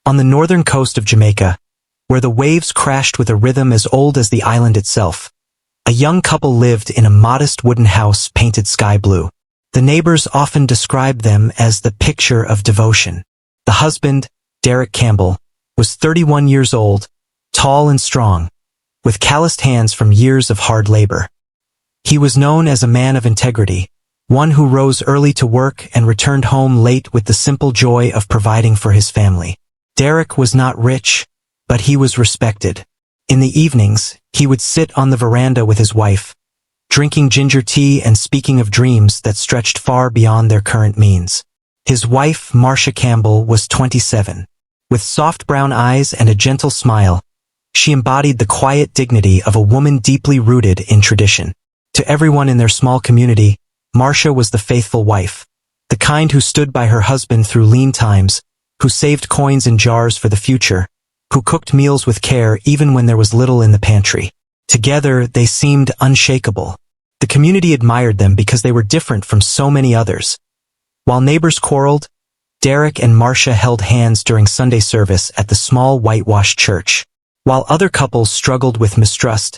On the northern coast of Jamaica, where the waves crashed with a rhythm as old as the island itself, a young couple lived in a modest wooden house painted sky blue. The neighbors often described them as the picture of devotion. The husband, Derek Campbell, was 31 years old, tall and strong, with calloused hands from years of hard labor. He was known as a man of integrity, one who rose early to work and returned home late with the simple joy of providing for his family. Derek was not rich, but he was respected. In the evenings, he would sit on the veranda with his wife, drinking ginger tea and speaking of dreams that stretched far beyond their current means. His wife, Marcia Campbell, was 27. With soft brown eyes and a gentle smile, she embodied the quiet dignity of a woman deeply rooted in tradition. To everyone in their small community, Marcia was the faithful wife, the kind who stood by her husband through lean times, who saved coins in jars for the future, who cooked meals with care even when there was little in the pantry. Together, they seemed unshakable. The community admired them because they were different from so many others. While neighbors quarreled, Derek and Marcia held hands during Sunday service at the small whitewashed church. While other couples struggled with mistrust,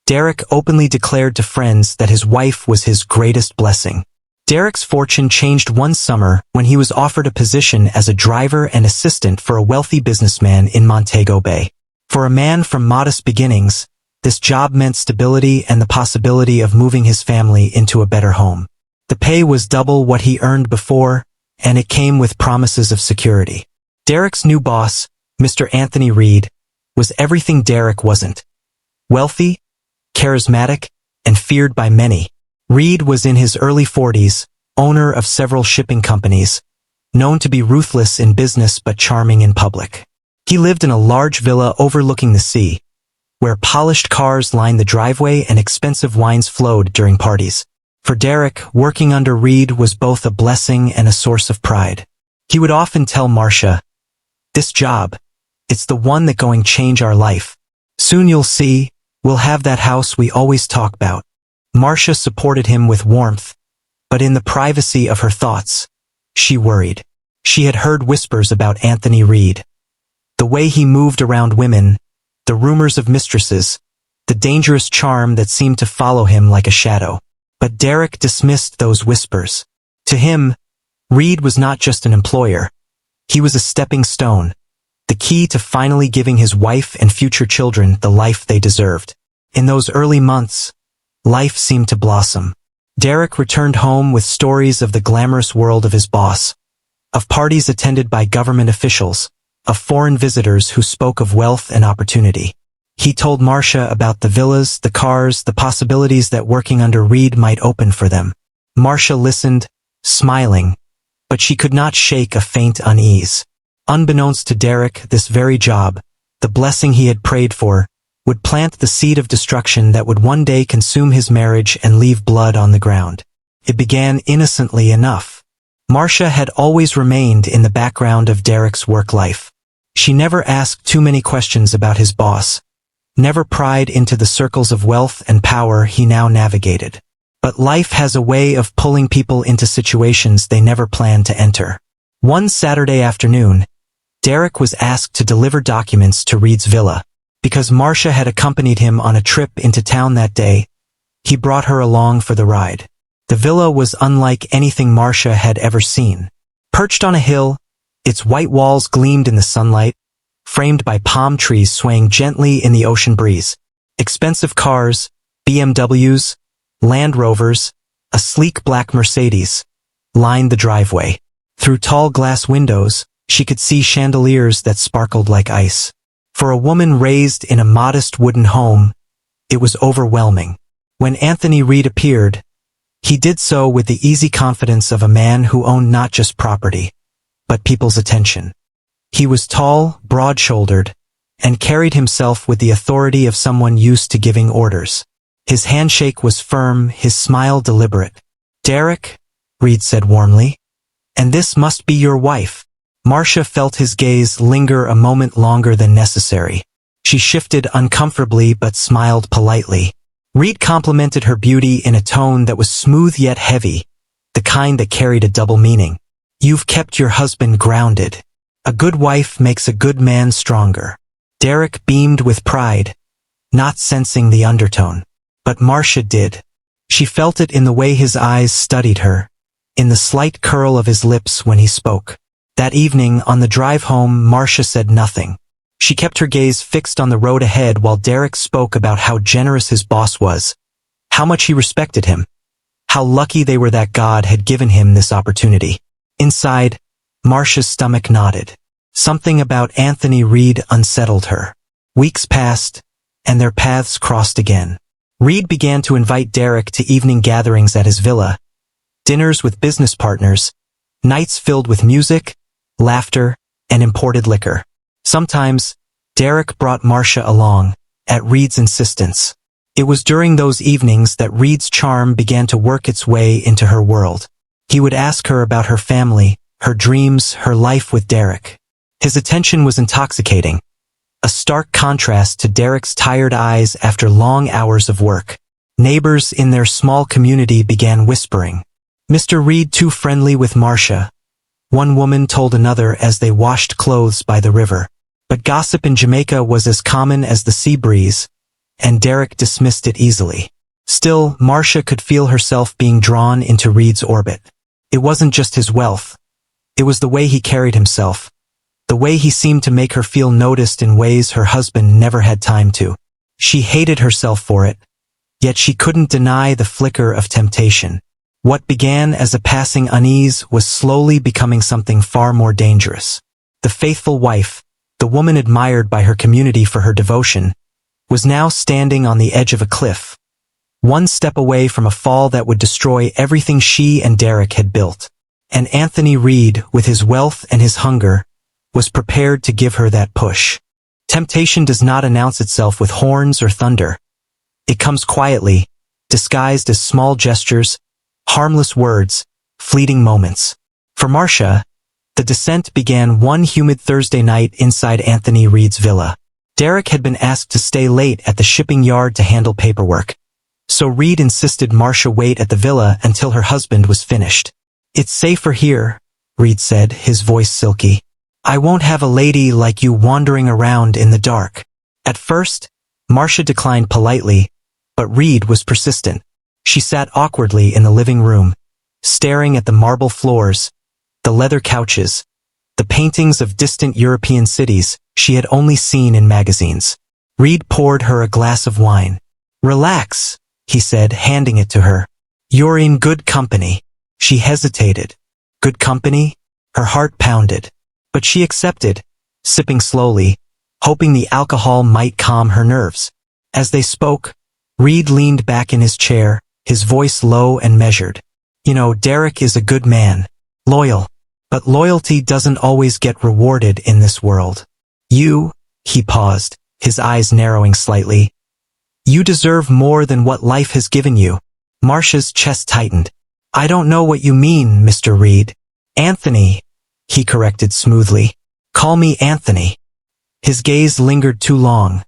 Derek openly declared to friends that his wife was his greatest blessing. Derek's fortune changed one summer when he was offered a position as a driver and assistant for a wealthy businessman in Montego Bay. For a man from modest beginnings, this job meant stability and the possibility of moving his family into a better home. The pay was double what he earned before, and it came with promises of security. Derek's new boss, Mr. Anthony Reed, was everything Derek wasn't. Wealthy, charismatic, and feared by many. Reed was in his early 40s, owner of several shipping companies, known to be ruthless in business but charming in public. He lived in a large villa overlooking the sea, where polished cars lined the driveway and expensive wines flowed during parties. For Derek, working under Reed was both a blessing and a source of pride. He would often tell Marcia, "This job, it's the one that going change our life. Soon you'll see, we'll have that house we always talk about." Marcia supported him with warmth, but in the privacy of her thoughts, she worried. She had heard whispers about Anthony Reed. The way he moved around women, the rumors of mistresses, the dangerous charm that seemed to follow him like a shadow. But Derek dismissed those whispers. To him, Reed was not just an employer. He was a stepping stone, the key to finally giving his wife and future children the life they deserved. In those early months, life seemed to blossom. Derek returned home with stories of the glamorous world of his boss, of parties attended by government officials, of foreign visitors who spoke of wealth and opportunity. He told Marcia about the villas, the cars, the possibilities that working under Reed might open for them. Marcia listened, smiling, but she could not shake a faint unease. Unbeknownst to Derek, this very job, the blessing he had prayed for, would plant the seed of destruction that would one day consume his marriage and leave blood on the ground. It began innocently enough. Marcia had always remained in the background of Derek's work life. She never asked too many questions about his boss, never pried into the circles of wealth and power he now navigated. But life has a way of pulling people into situations they never planned to enter. One Saturday afternoon, Derek was asked to deliver documents to Reed's villa. Because Marcia had accompanied him on a trip into town that day, he brought her along for the ride. The villa was unlike anything Marcia had ever seen. Perched on a hill, its white walls gleamed in the sunlight, framed by palm trees swaying gently in the ocean breeze. Expensive cars, BMWs, Land Rovers, a sleek black Mercedes, lined the driveway. Through tall glass windows, she could see chandeliers that sparkled like ice. For a woman raised in a modest wooden home, it was overwhelming. When Anthony Reed appeared, he did so with the easy confidence of a man who owned not just property, but people's attention. He was tall, broad-shouldered, and carried himself with the authority of someone used to giving orders. His handshake was firm, his smile deliberate. "Derek," Reed said warmly, "and this must be your wife." Marcia felt his gaze linger a moment longer than necessary. She shifted uncomfortably but smiled politely. Reed complimented her beauty in a tone that was smooth yet heavy, the kind that carried a double meaning. "You've kept your husband grounded." A good wife makes a good man stronger. Derek beamed with pride, not sensing the undertone. But Marcia did. She felt it in the way his eyes studied her, in the slight curl of his lips when he spoke. That evening, on the drive home, Marcia said nothing. She kept her gaze fixed on the road ahead while Derek spoke about how generous his boss was, how much he respected him, how lucky they were that God had given him this opportunity. Inside, Marcia's stomach knotted. Something about Anthony Reed unsettled her. Weeks passed, and their paths crossed again. Reed began to invite Derek to evening gatherings at his villa, dinners with business partners, nights filled with music, laughter, and imported liquor. Sometimes, Derek brought Marcia along, at Reed's insistence. It was during those evenings that Reed's charm began to work its way into her world. He would ask her about her family, her dreams, her life with Derek. His attention was intoxicating, a stark contrast to Derek's tired eyes after long hours of work. Neighbors in their small community began whispering, "Mr. Reed too friendly with Marcia," one woman told another as they washed clothes by the river. But gossip in Jamaica was as common as the sea breeze, and Derek dismissed it easily. Still, Marcia could feel herself being drawn into Reed's orbit. It wasn't just his wealth. It was the way he carried himself, the way he seemed to make her feel noticed in ways her husband never had time to. She hated herself for it, yet she couldn't deny the flicker of temptation. What began as a passing unease was slowly becoming something far more dangerous. The faithful wife, the woman admired by her community for her devotion, was now standing on the edge of a cliff, one step away from a fall that would destroy everything she and Derek had built. And Anthony Reed, with his wealth and his hunger, was prepared to give her that push. Temptation does not announce itself with horns or thunder. It comes quietly, disguised as small gestures, harmless words, fleeting moments. For Marcia, the descent began one humid Thursday night inside Anthony Reed's villa. Derek had been asked to stay late at the shipping yard to handle paperwork, so Reed insisted Marcia wait at the villa until her husband was finished. "It's safer here," Reed said, his voice silky. "I won't have a lady like you wandering around in the dark." At first, Marcia declined politely, but Reed was persistent. She sat awkwardly in the living room, staring at the marble floors, the leather couches, the paintings of distant European cities she had only seen in magazines. Reed poured her a glass of wine. "Relax," he said, handing it to her. "You're in good company." She hesitated. Good company? Her heart pounded. But she accepted, sipping slowly, hoping the alcohol might calm her nerves. As they spoke, Reed leaned back in his chair, his voice low and measured. "You know, Derek is a good man. Loyal. But loyalty doesn't always get rewarded in this world. He paused, his eyes narrowing slightly. "You deserve more than what life has given you." Marcia's chest tightened. "I don't know what you mean, Mr. Reed." "Anthony," he corrected smoothly. "Call me Anthony." His gaze lingered too long,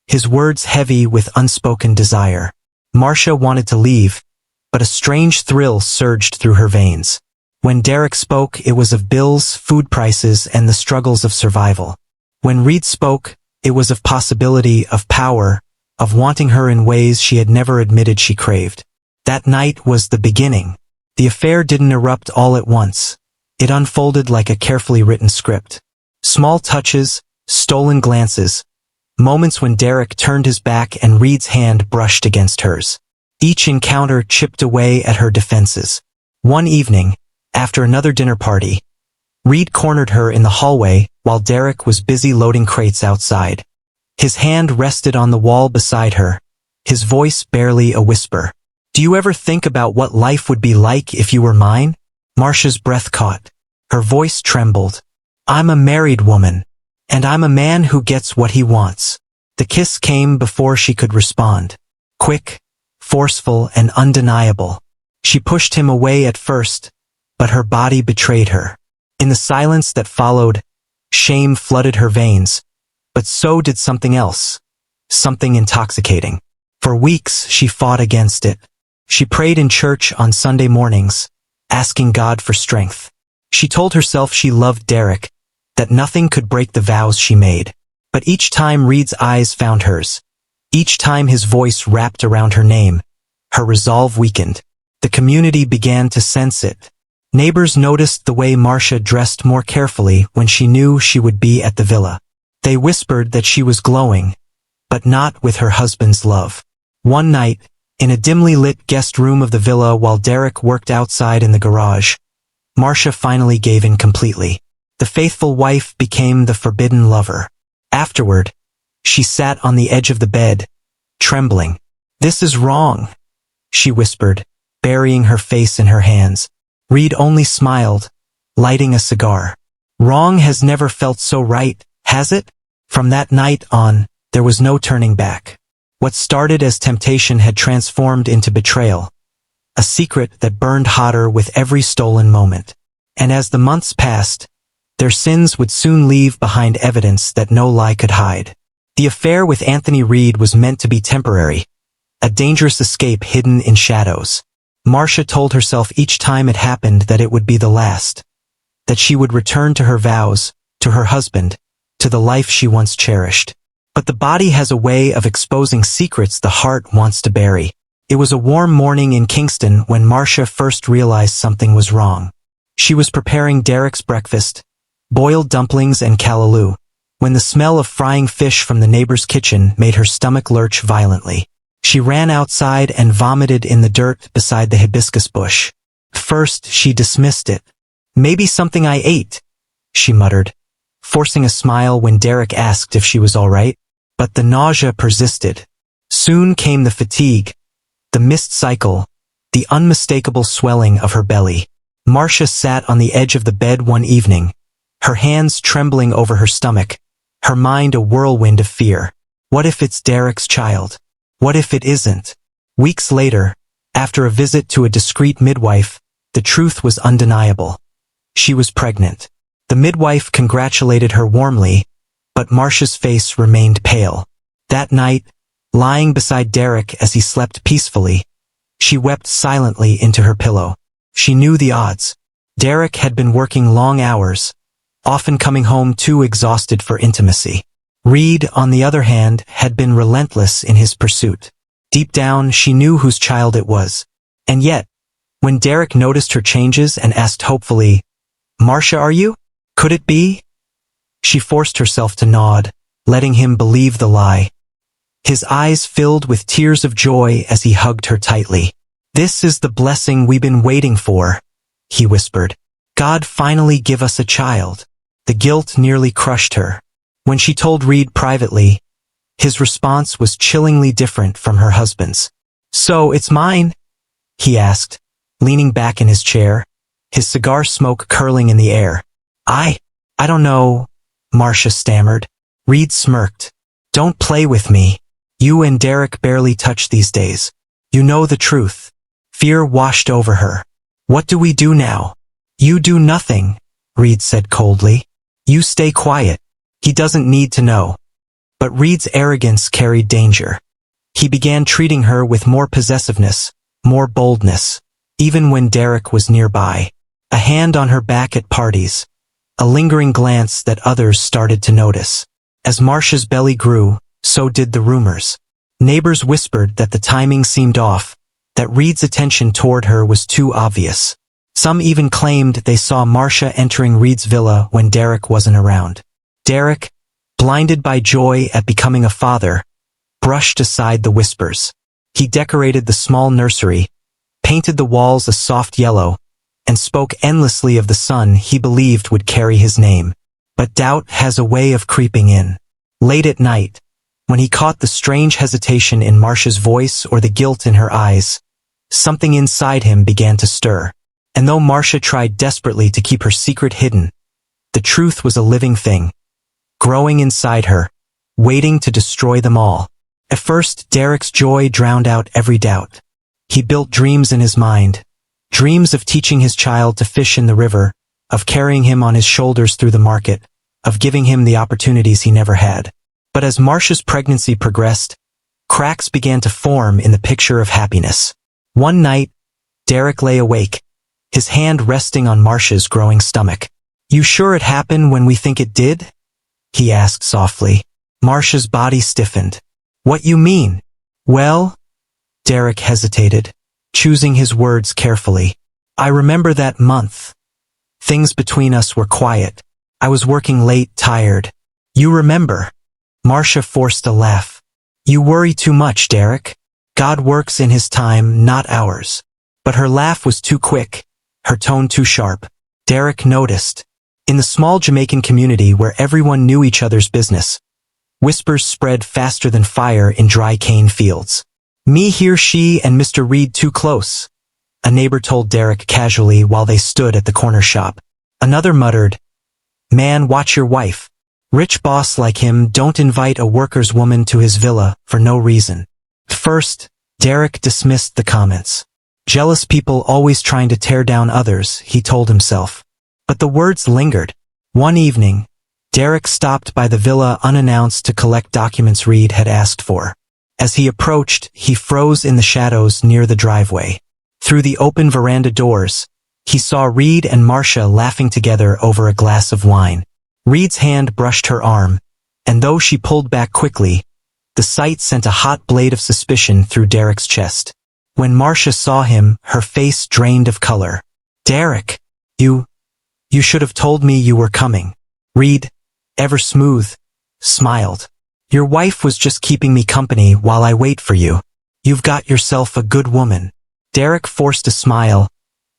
his words heavy with unspoken desire. Marcia wanted to leave, but a strange thrill surged through her veins. When Derek spoke, it was of bills, food prices, and the struggles of survival. When Reed spoke, it was of possibility, of power, of wanting her in ways she had never admitted she craved. That night was the beginning. The affair didn't erupt all at once. It unfolded like a carefully written script. Small touches, stolen glances, moments when Derek turned his back and Reed's hand brushed against hers. Each encounter chipped away at her defenses. One evening, after another dinner party, Reed cornered her in the hallway while Derek was busy loading crates outside. His hand rested on the wall beside her, his voice barely a whisper. "Do you ever think about what life would be like if you were mine?" Marcia's breath caught. Her voice trembled. "I'm a married woman, and I'm a man who gets what he wants." The kiss came before she could respond. Quick, forceful, and undeniable. She pushed him away at first, but her body betrayed her. In the silence that followed, shame flooded her veins, but so did something else, something intoxicating. For weeks she fought against it. She prayed in church on Sunday mornings, asking God for strength. She told herself she loved Derek, that nothing could break the vows she made. But each time Reed's eyes found hers, each time his voice wrapped around her name, her resolve weakened. The community began to sense it. Neighbors noticed the way Marcia dressed more carefully when she knew she would be at the villa. They whispered that she was glowing, but not with her husband's love. One night, in a dimly lit guest room of the villa while Derek worked outside in the garage, Marcia finally gave in completely. The faithful wife became the forbidden lover. Afterward, she sat on the edge of the bed, trembling. "This is wrong," she whispered, burying her face in her hands. Reed only smiled, lighting a cigar. "Wrong has never felt so right, has it?" From that night on, there was no turning back. What started as temptation had transformed into betrayal, a secret that burned hotter with every stolen moment. And as the months passed, their sins would soon leave behind evidence that no lie could hide. The affair with Anthony Reed was meant to be temporary, a dangerous escape hidden in shadows. Marcia told herself each time it happened that it would be the last, that she would return to her vows, to her husband, to the life she once cherished. But the body has a way of exposing secrets the heart wants to bury. It was a warm morning in Kingston when Marcia first realized something was wrong. She was preparing Derek's breakfast, boiled dumplings and callaloo, when the smell of frying fish from the neighbor's kitchen made her stomach lurch violently. She ran outside and vomited in the dirt beside the hibiscus bush. First, she dismissed it. "Maybe something I ate," she muttered, forcing a smile when Derek asked if she was all right. But the nausea persisted. Soon came the fatigue, the missed cycle, the unmistakable swelling of her belly. Marcia sat on the edge of the bed one evening, her hands trembling over her stomach, her mind a whirlwind of fear. What if it's Derek's child? What if it isn't? Weeks later, after a visit to a discreet midwife, the truth was undeniable. She was pregnant. The midwife congratulated her warmly, but Marcia's face remained pale. That night, lying beside Derek as he slept peacefully, she wept silently into her pillow. She knew the odds. Derek had been working long hours, often coming home too exhausted for intimacy. Reed, on the other hand, had been relentless in his pursuit. Deep down, she knew whose child it was. And yet, when Derek noticed her changes and asked hopefully, "Marcia, are you? Could it be?" She forced herself to nod, letting him believe the lie. His eyes filled with tears of joy as he hugged her tightly. "This is the blessing we've been waiting for," he whispered. "God finally give us a child." The guilt nearly crushed her. When she told Reed privately, his response was chillingly different from her husband's. "So it's mine?" he asked, leaning back in his chair, his cigar smoke curling in the air. I don't know," Marcia stammered. Reed smirked. "Don't play with me. You and Derek barely touch these days. You know the truth." Fear washed over her. "What do we do now?" "You do nothing," Reed said coldly. "You stay quiet. He doesn't need to know." But Reed's arrogance carried danger. He began treating her with more possessiveness, more boldness, even when Derek was nearby. A hand on her back at parties, a lingering glance that others started to notice. As Marcia's belly grew, so did the rumors. Neighbors whispered that the timing seemed off, that Reed's attention toward her was too obvious. Some even claimed they saw Marcia entering Reed's villa when Derek wasn't around. Derek, blinded by joy at becoming a father, brushed aside the whispers. He decorated the small nursery, painted the walls a soft yellow, and spoke endlessly of the son he believed would carry his name. But doubt has a way of creeping in. Late at night, when he caught the strange hesitation in Marcia's voice or the guilt in her eyes, something inside him began to stir. And though Marcia tried desperately to keep her secret hidden, the truth was a living thing, growing inside her, waiting to destroy them all. At first, Derek's joy drowned out every doubt. He built dreams in his mind, dreams of teaching his child to fish in the river, of carrying him on his shoulders through the market, of giving him the opportunities he never had. But as Marcia's pregnancy progressed, cracks began to form in the picture of happiness. One night, Derek lay awake, his hand resting on Marcia's growing stomach. You sure it happened when we think it did? He asked softly. Marcia's body stiffened. What you mean? Well, Derek hesitated, choosing his words carefully. I remember that month. Things between us were quiet. I was working late, tired. You remember? Marcia forced a laugh. You worry too much, Derek. God works in his time, not ours. But her laugh was too quick, her tone too sharp. Derek noticed. In the small Jamaican community where everyone knew each other's business, whispers spread faster than fire in dry cane fields. Me hear she and Mr. Reed too close, a neighbor told Derek casually while they stood at the corner shop. Another muttered, Man, watch your wife. Rich boss like him don't invite a worker's woman to his villa for no reason. First, Derek dismissed the comments. Jealous people always trying to tear down others, he told himself. But the words lingered. One evening, Derek stopped by the villa unannounced to collect documents Reed had asked for. As he approached, he froze in the shadows near the driveway. Through the open veranda doors, he saw Reed and Marcia laughing together over a glass of wine. Reed's hand brushed her arm, and though she pulled back quickly, the sight sent a hot blade of suspicion through Derek's chest. When Marcia saw him, her face drained of color. Derek, you should have told me you were coming. Reed, ever smooth, smiled. Your wife was just keeping me company while I wait for you. You've got yourself a good woman. Derek forced a smile,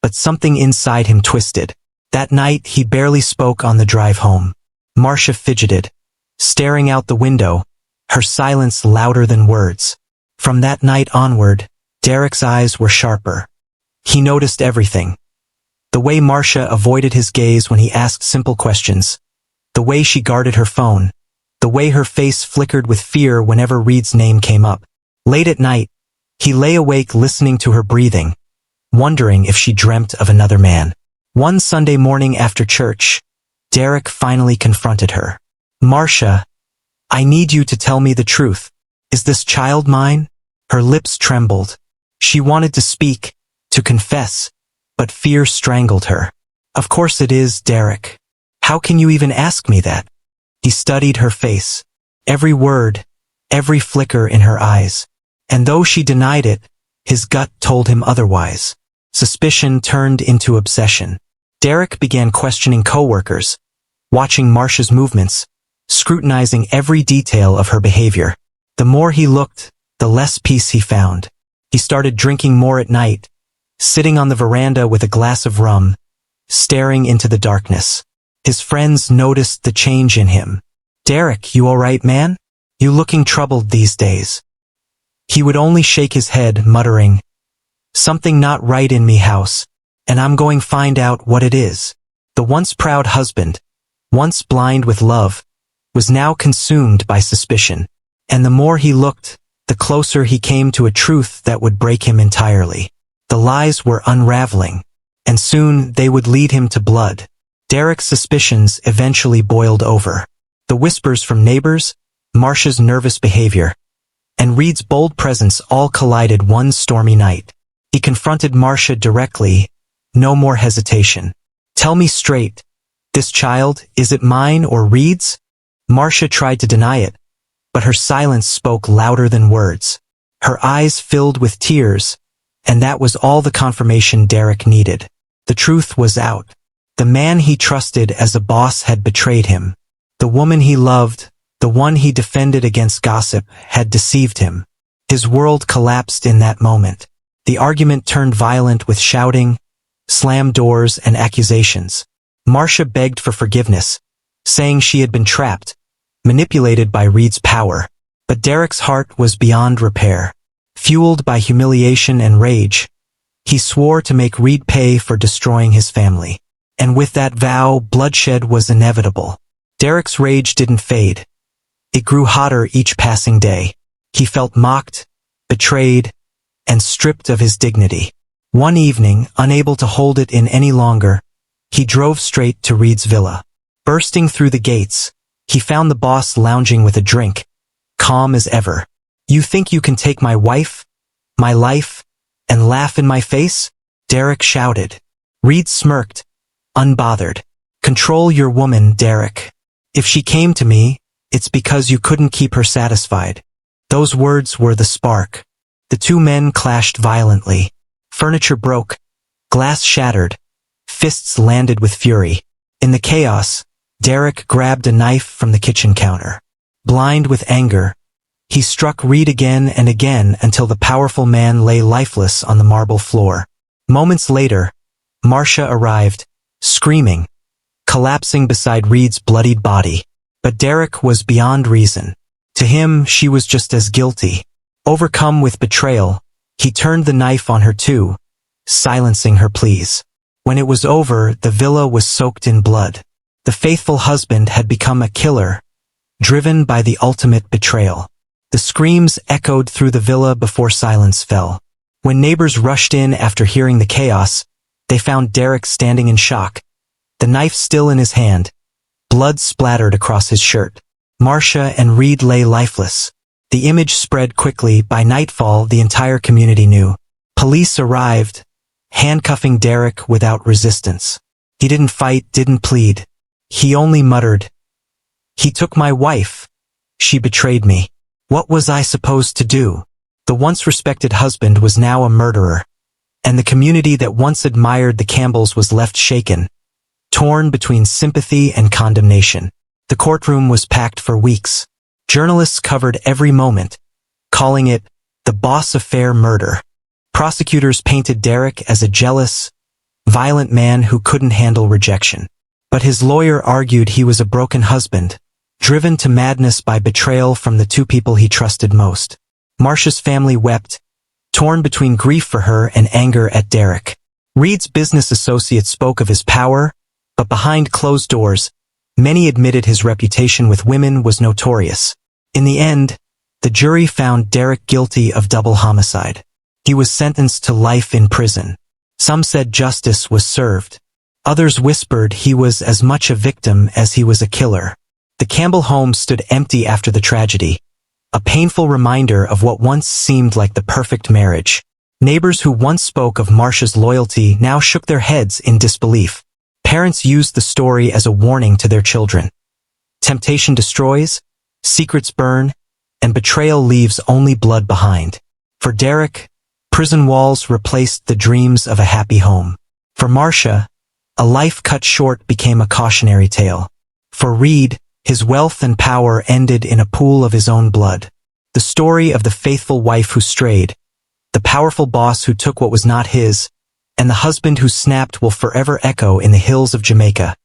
but something inside him twisted. That night he barely spoke on the drive home. Marcia fidgeted, staring out the window, her silence louder than words. From that night onward, Derek's eyes were sharper. He noticed everything. The way Marcia avoided his gaze when he asked simple questions, the way she guarded her phone, the way her face flickered with fear whenever Reed's name came up. Late at night, he lay awake listening to her breathing, wondering if she dreamt of another man. One Sunday morning after church, Derek finally confronted her. Marcia, I need you to tell me the truth. Is this child mine? Her lips trembled. She wanted to speak, to confess, but fear strangled her. Of course it is, Derek. How can you even ask me that? He studied her face, every word, every flicker in her eyes. And though she denied it, his gut told him otherwise. Suspicion turned into obsession. Derek began questioning coworkers, watching Marcia's movements, scrutinizing every detail of her behavior. The more he looked, the less peace he found. He started drinking more at night, sitting on the veranda with a glass of rum, staring into the darkness. His friends noticed the change in him. Derek, you all right, man? You looking troubled these days. He would only shake his head, muttering, Something not right in me house, and I'm going find out what it is. The once proud husband, once blind with love, was now consumed by suspicion. And the more he looked, the closer he came to a truth that would break him entirely. The lies were unraveling, and soon they would lead him to blood. Derek's suspicions eventually boiled over. The whispers from neighbors, Marcia's nervous behavior, and Reed's bold presence all collided one stormy night. He confronted Marcia directly, no more hesitation. Tell me straight, this child, is it mine or Reed's? Marcia tried to deny it, but her silence spoke louder than words. Her eyes filled with tears, and that was all the confirmation Derek needed. The truth was out. The man he trusted as a boss had betrayed him. The woman he loved, the one he defended against gossip, had deceived him. His world collapsed in that moment. The argument turned violent with shouting, slammed doors, and accusations. Marcia begged for forgiveness, saying she had been trapped, manipulated by Reed's power. But Derek's heart was beyond repair. Fueled by humiliation and rage, he swore to make Reed pay for destroying his family. And with that vow, bloodshed was inevitable. Derek's rage didn't fade. It grew hotter each passing day. He felt mocked, betrayed, and stripped of his dignity. One evening, unable to hold it in any longer, he drove straight to Reed's villa. Bursting through the gates, he found the boss lounging with a drink, calm as ever. You think you can take my wife, my life, and laugh in my face? Derek shouted. Reed smirked, unbothered. Control your woman, Derek. If she came to me, it's because you couldn't keep her satisfied. Those words were the spark. The two men clashed violently. Furniture broke, glass shattered, fists landed with fury. In the chaos, Derek grabbed a knife from the kitchen counter. Blind with anger, he struck Reed again and again until the powerful man lay lifeless on the marble floor. Moments later, Marcia arrived, screaming, collapsing beside Reed's bloodied body. But Derek was beyond reason. To him, she was just as guilty. Overcome with betrayal, he turned the knife on her too, silencing her pleas. When it was over, the villa was soaked in blood. The faithful husband had become a killer, driven by the ultimate betrayal. The screams echoed through the villa before silence fell. When neighbors rushed in after hearing the chaos, they found Derek standing in shock, the knife still in his hand. Blood splattered across his shirt. Marcia and Reed lay lifeless. The image spread quickly. By nightfall, the entire community knew. Police arrived, handcuffing Derek without resistance. He didn't fight, didn't plead. He only muttered, "He took my wife. She betrayed me. What was I supposed to do?" The once respected husband was now a murderer. And the community that once admired the Campbells was left shaken, torn between sympathy and condemnation. The courtroom was packed for weeks. Journalists covered every moment, calling it the Boss Affair murder. Prosecutors painted Derek as a jealous, violent man who couldn't handle rejection. But his lawyer argued he was a broken husband, driven to madness by betrayal from the two people he trusted most. Marcia's family wept, torn between grief for her and anger at Derek. Reed's business associates spoke of his power, but behind closed doors, many admitted his reputation with women was notorious. In the end, the jury found Derek guilty of double homicide. He was sentenced to life in prison. Some said justice was served. Others whispered he was as much a victim as he was a killer. The Campbell home stood empty after the tragedy, a painful reminder of what once seemed like the perfect marriage. Neighbors who once spoke of Marcia's loyalty now shook their heads in disbelief. Parents used the story as a warning to their children. Temptation destroys, secrets burn, and betrayal leaves only blood behind. For Derek, prison walls replaced the dreams of a happy home. For Marcia, a life cut short became a cautionary tale. For Reed, his wealth and power ended in a pool of his own blood. The story of the faithful wife who strayed, the powerful boss who took what was not his, and the husband who snapped will forever echo in the hills of Jamaica,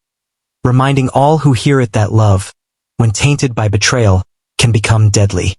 reminding all who hear it that love, when tainted by betrayal, can become deadly.